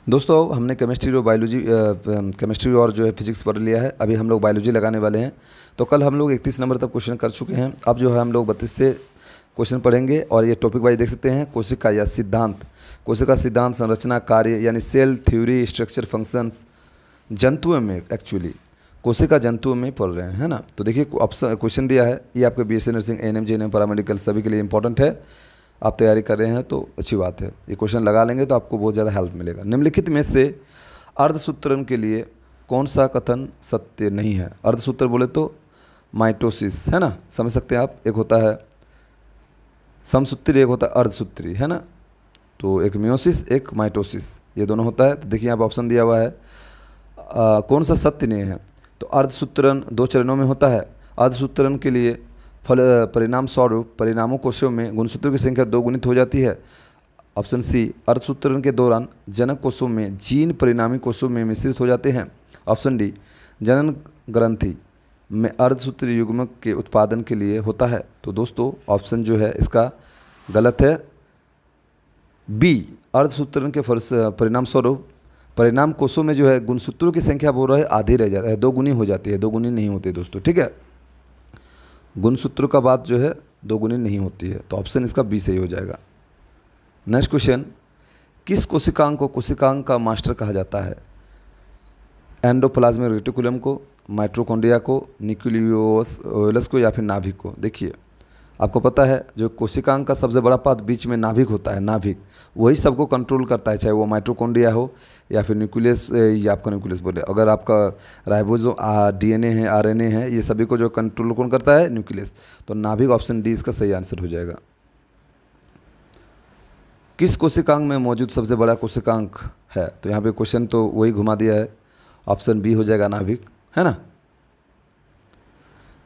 दोस्तों हमने केमिस्ट्री और बायोलॉजी केमिस्ट्री और जो है फिजिक्स पढ़ लिया है। अभी हम लोग बायोलॉजी लगाने वाले हैं। तो कल हम लोग 31 नंबर तक क्वेश्चन कर चुके हैं। अब जो है हम लोग 32 से क्वेश्चन पढ़ेंगे और ये टॉपिक वाइज देख सकते हैं। कोशिका या सिद्धांत, कोशिका सिद्धांत, संरचना, कार्य यानी सेल थ्योरी, स्ट्रक्चर, फंक्शंस, जंतुओं में एक्चुअली कोशिका जंतुओं में पढ़ रहे हैं, है ना। तो देखिए ऑप्शन क्वेश्चन दिया है, ये आपके BSc nursing, ANM, GNM, paramedical सभी के लिए इंपॉर्टेंट है। आप तैयारी कर रहे हैं तो अच्छी बात है। ये क्वेश्चन लगा लेंगे तो आपको बहुत ज़्यादा हेल्प मिलेगा। निम्नलिखित में से अर्धसूत्रण के लिए कौन सा कथन सत्य नहीं है। अर्धसूत्र बोले तो माइटोसिस, है ना, समझ सकते हैं आप। एक होता है समसूत्री, एक होता है अर्धसूत्री, है ना। तो एक मियोसिस, एक माइटोसिस, ये दोनों होता है। तो देखिए यहाँ पर ऑप्शन दिया हुआ है कौन सा सत्य नहीं है। तो अर्धसूत्रण 2 चरणों में होता है। अर्धसूत्रण के लिए फल परिणाम स्वरूप परिणामों कोशों में गुणसूत्रों की संख्या 2 गुणित हो जाती है। ऑप्शन सी, अर्धसूत्रण के दौरान जनक कोशों में जीन परिणामी कोशों में मिश्रित हो जाते हैं। ऑप्शन डी, जनन ग्रंथि में अर्धसूत्री युग्मक के उत्पादन के लिए होता है। तो दोस्तों ऑप्शन जो है इसका गलत है, बी, अर्धसूत्रण के परिणाम स्वरूप परिणाम कोशों में जो है गुणसूत्रों की संख्या बोल रहा है आधी रह जाता है, 2 गुनी हो जाती है, 2 गुनी नहीं होती दोस्तों, ठीक है। गुणसूत्रों का बात जो है 2 गुनी नहीं होती है। तो ऑप्शन इसका बी सही हो जाएगा। नेक्स्ट क्वेश्चन, किस कोशिकांग को कोशिकांग का मास्टर कहा जाता है। एंडोप्लाज्मिक रेटिकुलम को, माइटोकॉन्ड्रिया को, न्यूक्लियोलस को या फिर नाभिक को। देखिए आपको पता है जो कोशिकांग का सबसे बड़ा पार्ट बीच में नाभिक होता है, नाभिक वही सबको कंट्रोल करता है, चाहे वो माइटोकॉन्ड्रिया हो या फिर न्यूक्लियस, या आपका न्यूक्लियस बोले, अगर आपका राइबोसोम डीएनए है, आरएनए है, ये सभी को जो कंट्रोल कौन करता है, न्यूक्लियस। तो नाभिक ऑप्शन डी इसका सही आंसर हो जाएगा। किस कोशिकांग में मौजूद सबसे बड़ा कोशिकांग है। तो यहाँ पे क्वेश्चन तो वही घुमा दिया है, ऑप्शन बी हो जाएगा नाभिक, है ना।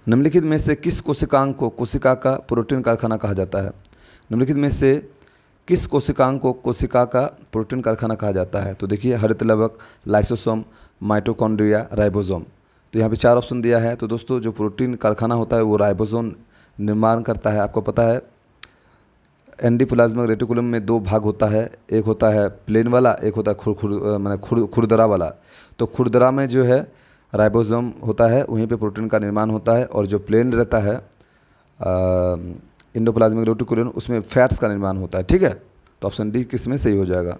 निम्नलिखित में से किस कोशिकांग को कोशिका का प्रोटीन कारखाना कहा जाता है। निम्नलिखित में से किस कोशिकांग को कोशिका का प्रोटीन कारखाना कहा जाता है। तो देखिए हरित लवक, लाइसोसोम, माइटोकॉन्ड्रिया, राइबोसोम। तो यहाँ पे 4 ऑप्शन दिया है। तो दोस्तों जो प्रोटीन कारखाना होता है वो राइबोसोम निर्माण करता है। आपको पता है एंडोप्लाज्मिक रेटिकुलम में 2 भाग होता है, एक होता है प्लेन वाला, एक होता है खुरदरा वाला। तो खुरदरा में जो है राइबोसोम होता है, वहीं पे प्रोटीन का निर्माण होता है, और जो प्लेन रहता है एंडोप्लाज्मिक रेटिकुलम, उसमें फैट्स का निर्माण होता है, ठीक है। तो ऑप्शन डी किस में सही हो जाएगा।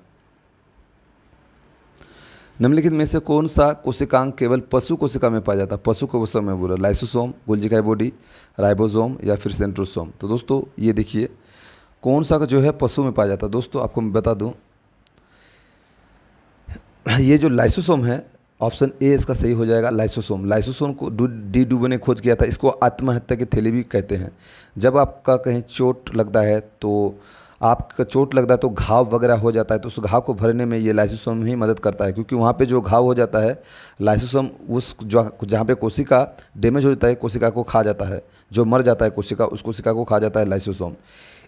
निम्नलिखित में से कौन सा कोशिकांग केवल पशु कोशिका में पाया जाता है। पशु कोशिका में बोला लाइसोसोम, गोल्जी बॉडी, राइबोसोम या फिर सेंट्रोसोम। तो दोस्तों ये देखिए कौन सा जो है पशु में पाया जाता है। दोस्तों आपको मैं बता दूं, ये जो लाइसोसोम है, ऑप्शन ए इसका सही हो जाएगा। लाइसोसोम, लाइसोसोम को डी डुबो ने खोज किया था। इसको आत्महत्या की थैली भी कहते हैं। जब आपका कहीं चोट लगता है, तो आपका चोट लगता है तो घाव वगैरह हो जाता है, तो उस घाव को भरने में ये लाइसोसोम ही मदद करता है, क्योंकि वहाँ पे जो घाव हो जाता है, लाइसोसोम उस जहाँ पे कोशिका डैमेज हो जाता है, कोशिका को खा जाता है, जो मर जाता है कोशिका, उस कोशिका को खा जाता है लाइसोसोम।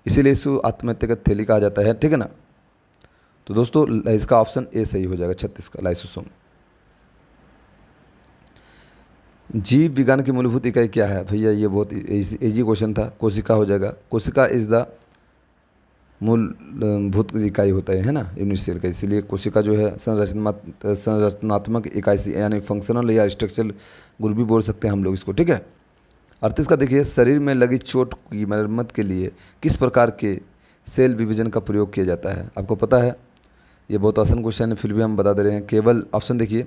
इसीलिए इसको आत्महत्या की थैली कहा जाता है, ठीक है ना। तो दोस्तों इसका ऑप्शन ए सही हो जाएगा, 36 का, लाइसोसोम। जीव विज्ञान की मूलभूत इकाई क्या है। भैया ये बहुत इजी क्वेश्चन था, कोशिका हो जाएगा। कोशिका इज द मूलभूत इकाई होता है ना, यूनिट सेल का। इसीलिए कोशिका जो है संरचनात्मक इकाई यानी फंक्शनल या स्ट्रक्चरल ग्रुप भी बोल सकते हैं हम लोग इसको, ठीक है। 38 का देखिए, शरीर में लगी चोट की मरम्मत के लिए किस प्रकार के सेल विभाजन का प्रयोग किया जाता है। आपको पता है ये बहुत आसान क्वेश्चन है, फिर भी हम बता दे रहे हैं। केवल ऑप्शन देखिए,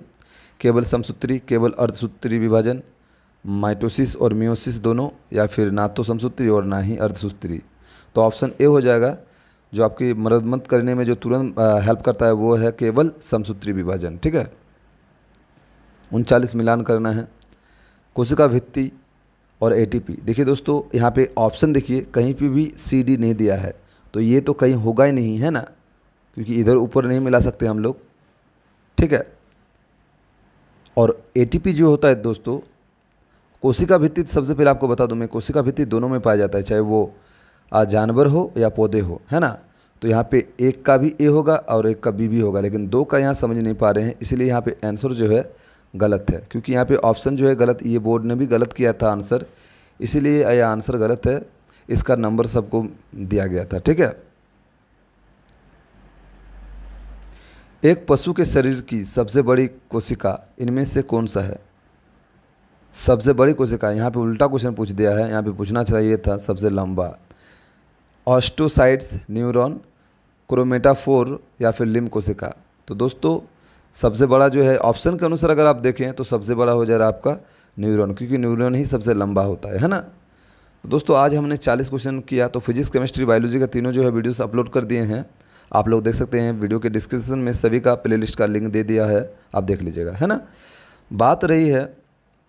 केवल समसूत्री, केवल अर्धसूत्री विभाजन, माइटोसिस और मियोसिस दोनों, या फिर ना तो समसूत्री और ना ही अर्धसूत्री। तो ऑप्शन ए हो जाएगा, जो आपकी मरम्मत करने में जो तुरंत हेल्प करता है वो है केवल समसूत्री विभाजन, ठीक है। 39 मिलान करना है। कोशिका भित्ति और एटीपी। देखिए दोस्तों यहाँ पे ऑप्शन देखिए, कहीं पे भी सी डी नहीं दिया है, तो ये तो कहीं होगा ही नहीं, है ना, क्योंकि इधर ऊपर नहीं मिला सकते हम लोग, ठीक है। और एटीपी जो होता है दोस्तों, कोशिका भित्ति, सबसे पहले आपको बता दूं मैं, कोशिका भित्ति दोनों में पाया जाता है, चाहे वो जानवर हो या पौधे हो, है ना। तो यहाँ पे एक का भी ए होगा और एक का बी भी होगा, लेकिन 2 का यहाँ समझ नहीं पा रहे हैं, इसलिए यहाँ पे आंसर जो है गलत है, क्योंकि यहाँ पे ऑप्शन जो है गलत, ये बोर्ड ने भी गलत किया था आंसर, इसीलिए यह आंसर गलत है। इसका नंबर सबको दिया गया था, ठीक है। एक पशु के शरीर की सबसे बड़ी कोशिका इनमें से कौन सा है? सबसे बड़ी कोशिका, यहाँ पे उल्टा क्वेश्चन पूछ दिया है, यहाँ पे पूछना चाहिए था सबसे लंबा। ऑस्टोसाइट्स, न्यूरॉन, क्रोमेटाफोर या फिर लिम्फ कोशिका। तो दोस्तों सबसे बड़ा जो है ऑप्शन के अनुसार अगर आप देखें तो सबसे बड़ा हो जा रहा है आपका न्यूरॉन, क्योंकि न्यूरॉन ही सबसे लंबा होता है ना। तो दोस्तों आज हमने 40 क्वेश्चन किया, तो फिजिक्स केमिस्ट्री बायोलॉजी का तीनों जो है वीडियोस अपलोड कर दिए हैं, आप लोग देख सकते हैं। वीडियो के डिस्क्रिप्शन में सभी का प्लेलिस्ट का लिंक दे दिया है, आप देख लीजिएगा, है ना। बात रही है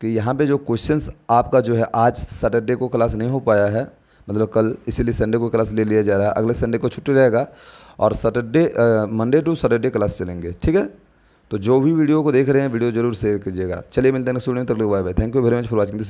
कि यहाँ पे जो क्वेश्चंस आपका जो है आज सैटरडे को क्लास नहीं हो पाया है, मतलब कल, इसीलिए संडे को क्लास ले लिया जा रहा है। अगले संडे को छुट्टी रहेगा और Saturday Monday to Saturday class चलेंगे, ठीक है। तो जो भी वीडियो को देख रहे हैं वीडियो जरूर शेयर कीजिएगा। चलिए मिलते हैं नेक्स्ट वीडियो में, तब तक bye bye. Thank you very much for watching this.